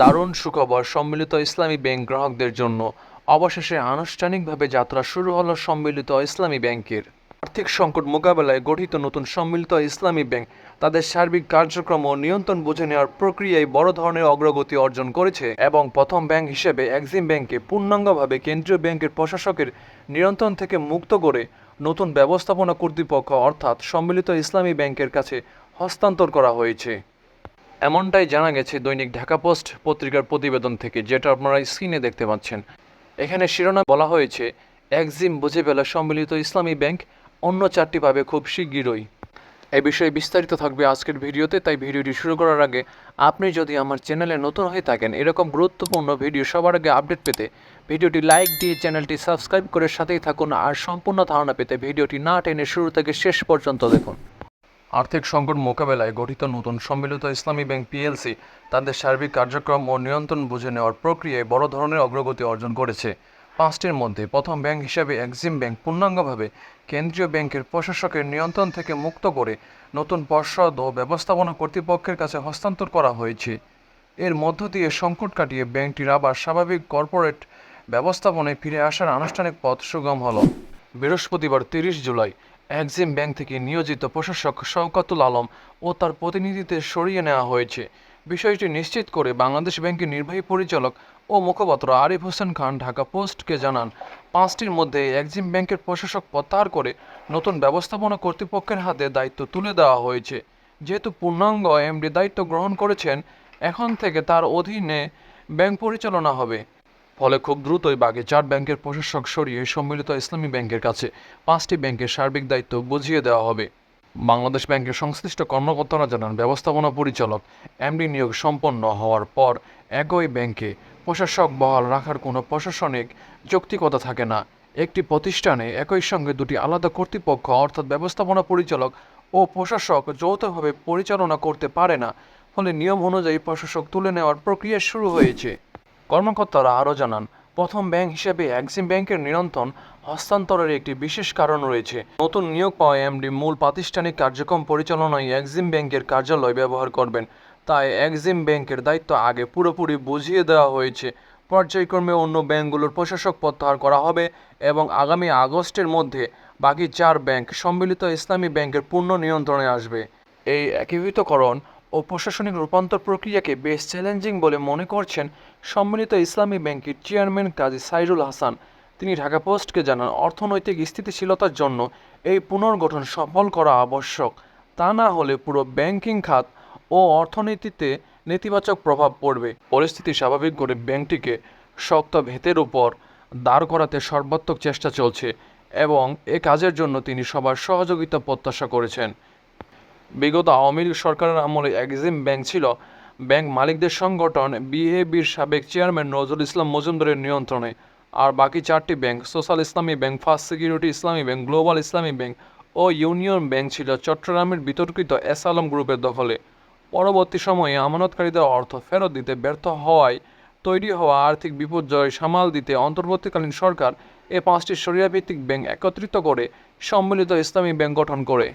দারুণ সুখবর সম্মিলিত ইসলামী ব্যাংক গ্রাহকদের জন্য। অবশেষে আনুষ্ঠানিকভাবে যাত্রা শুরু হলো সম্মিলিত ইসলামী ব্যাংকের। আর্থিক সংকট মোকাবেলায় গঠিত নতুন সম্মিলিত ইসলামী ব্যাংক তাদের সার্বিক কার্যক্রম ও নিয়ন্ত্রণ বুঝে নেওয়ার প্রক্রিয়ায় বড় ধরনের অগ্রগতি অর্জন করেছে এবং প্রথম ব্যাংক হিসেবে এক্সিম ব্যাংককে পূর্ণাঙ্গভাবে কেন্দ্রীয় ব্যাংকের প্রশাসকের নিয়ন্ত্রণ থেকে মুক্ত করে নতুন ব্যবস্থাপনা কর্তৃপক্ষ অর্থাৎ সম্মিলিত ইসলামী ব্যাংকের কাছে হস্তান্তর করা হয়েছে। এমনটাই জানা গেছে দৈনিক ঢাকা পোস্ট পত্রিকার প্রতিবেদন থেকে, যেটা আপনারা স্ক্রিনে দেখতে পাচ্ছেন। এখানে শিরোনাম বলা হয়েছে, এক্সিম বুঝে পেল সম্মিলিত ইসলামী ব্যাংক, অন্য চারটি পাবে খুব শিগগিরই। এই বিষয়ে বিস্তারিত থাকবে আজকের ভিডিওতে, তাই ভিডিওটি শুরু করার আগে আপনি যদি আমার চ্যানেলে নতুন হয়ে থাকেন এরকম গুরুত্বপূর্ণ ভিডিও সবার আগে আপডেট পেতে ভিডিওটি লাইক দিয়ে চ্যানেলটি সাবস্ক্রাইব করে সাথেই থাকুন। আর সম্পূর্ণ ধারণা পেতে ভিডিওটি না টেনে শুরু থেকে শেষ পর্যন্ত দেখুন। আর্থিক সংকট মোকাবেলায় গঠিত নতুন সম্মিলিত ইসলামী ব্যাংক পিএলসি তাদের সার্বিক কার্যক্রম ও নিয়ন্ত্রণ বুঝে নেওয়ার প্রক্রিয়ায় বড় ধরনের অগ্রগতি অর্জন করেছে। পাঁচটির মধ্যে প্রথম ব্যাংক হিসেবে এক্সিম ব্যাংক পূর্ণাঙ্গভাবে কেন্দ্রীয় ব্যাংকের প্রশাসকের নিয়ন্ত্রণ থেকে মুক্ত করে নতুন পর্ষদ ও ব্যবস্থাপনা কর্তৃপক্ষের কাছে হস্তান্তর করা হয়েছে। এর মধ্য দিয়ে সংকট কাটিয়ে ব্যাংকটির আবার স্বাভাবিক কর্পোরেট ব্যবস্থাপনায় ফিরে আসার আনুষ্ঠানিক পথ সুগম হলো। বৃহস্পতিবার 30 জুলাই এক্সিম ব্যাংক থেকে নিয়োজিত প্রশাসক শওকতুল আলম ও তার প্রতিনিধিদের সরিয়ে নেওয়া হয়েছে। বিষয়টি নিশ্চিত করে বাংলাদেশ ব্যাংকের নির্বাহী পরিচালক ও মুখপাত্র আরিফ হোসেন খান ঢাকা পোস্টকে জানান, পাঁচটির মধ্যে এক্সিম ব্যাংকের প্রশাসক প্রত্যাহার করে নতুন ব্যবস্থাপনা কর্তৃপক্ষের হাতে দায়িত্ব তুলে দেওয়া হয়েছে। যেহেতু পূর্ণাঙ্গ এমডি দায়িত্ব গ্রহণ করেছেন, এখন থেকে তার অধীনে ব্যাংক পরিচালনা হবে। ফলে খুব দ্রুতই বাকি চার ব্যাংকের প্রশাসক সরিয়ে সম্মিলিত ইসলামী ব্যাংকের কাছে পাঁচটি ব্যাংকের সার্বিক দায়িত্ব বুঝিয়ে দেওয়া হবে। বাংলাদেশ ব্যাংকের সংশ্লিষ্ট কর্মকর্তারা জানান, ব্যবস্থাপনা পরিচালক এমডি নিয়োগ সম্পন্ন হওয়ার পর একই ব্যাংকে প্রশাসক বহাল রাখার কোনো প্রশাসনিক যৌক্তিকতা থাকে না। একটি প্রতিষ্ঠানে একই সঙ্গে দুটি আলাদা কর্তৃপক্ষ অর্থাৎ ব্যবস্থাপনা পরিচালক ও প্রশাসক যৌথভাবে পরিচালনা করতে পারে না। ফলে নিয়ম অনুযায়ী প্রশাসক তুলে নেওয়ার প্রক্রিয়া শুরু হয়েছে। কর্মকর্তারা আরও জানান, প্রথম ব্যাংক হিসেবে এক্সিম ব্যাংকের নিয়ন্ত্রণ হস্তান্তরের একটি বিশেষ কারণ রয়েছে। নতুন নিয়োগ পাওয়া এমডি মূল প্রাতিষ্ঠানিক কার্যক্রম পরিচালনায় এক্সিম ব্যাংকের কার্যালয় ব্যবহার করবেন। তাই এক্সিম ব্যাংকের দায়িত্ব আগে পুরোপুরি বুঝিয়ে দেওয়া হয়েছে। পর্যায়ক্রমে অন্য ব্যাংকগুলোর প্রশাসক প্রত্যাহার করা হবে এবং আগামী আগস্টের মধ্যে বাকি চার ব্যাংক সম্মিলিত ইসলামী ব্যাংকের পূর্ণ নিয়ন্ত্রণে আসবে। এই একীভূতকরণ ও প্রশাসনিক রূপান্তর প্রক্রিয়াকে বেশ চ্যালেঞ্জিং বলে মনে করছেন সম্মিলিত ইসলামী ব্যাংকের চেয়ারম্যান কাজী সাইরুল হাসান। তিনি ঢাকা পোস্টকে জানান, অর্থনৈতিক স্থিতিশীলতার জন্য এই পুনর্গঠন সফল করা আবশ্যক। তা না হলে পুরো ব্যাংকিং খাত ও অর্থনীতিতে নেতিবাচক প্রভাব পড়বে। পরিস্থিতি স্বাভাবিক করে ব্যাংকটিকে শক্ত ভিতের উপর দাঁড় করাতে সর্বাত্মক চেষ্টা চলছে এবং এ কাজের জন্য তিনি সবার সহযোগিতা প্রত্যাশা করেছেন। বিগত আওয়ামী লীগ সরকারের আমলে এক্সিম ব্যাংক ছিল ব্যাংক মালিকদের সংগঠন বিএবির সাবেক চেয়ারম্যান নজরুল ইসলাম মজুমদারের নিয়ন্ত্রণে। আর বাকি চারটি ব্যাংক সোশ্যাল ইসলামী ব্যাংক, ফার্স্ট সিকিউরিটি ইসলামী ব্যাংক, গ্লোবাল ইসলামী ব্যাংক ও ইউনিয়ন ব্যাংক ছিল চট্টগ্রামের বিতর্কিত এস আলম গ্রুপের দখলে। পরবর্তী সময়ে আমানতকারীদের অর্থ ফেরত দিতে ব্যর্থ হওয়ায় তৈরি হওয়া আর্থিক বিপর্যয় সামাল দিতে অন্তর্বর্তীকালীন সরকার এ পাঁচটি শরিয়াভিত্তিক ব্যাংক একত্রিত করে সম্মিলিত ইসলামী ব্যাংক গঠন করে।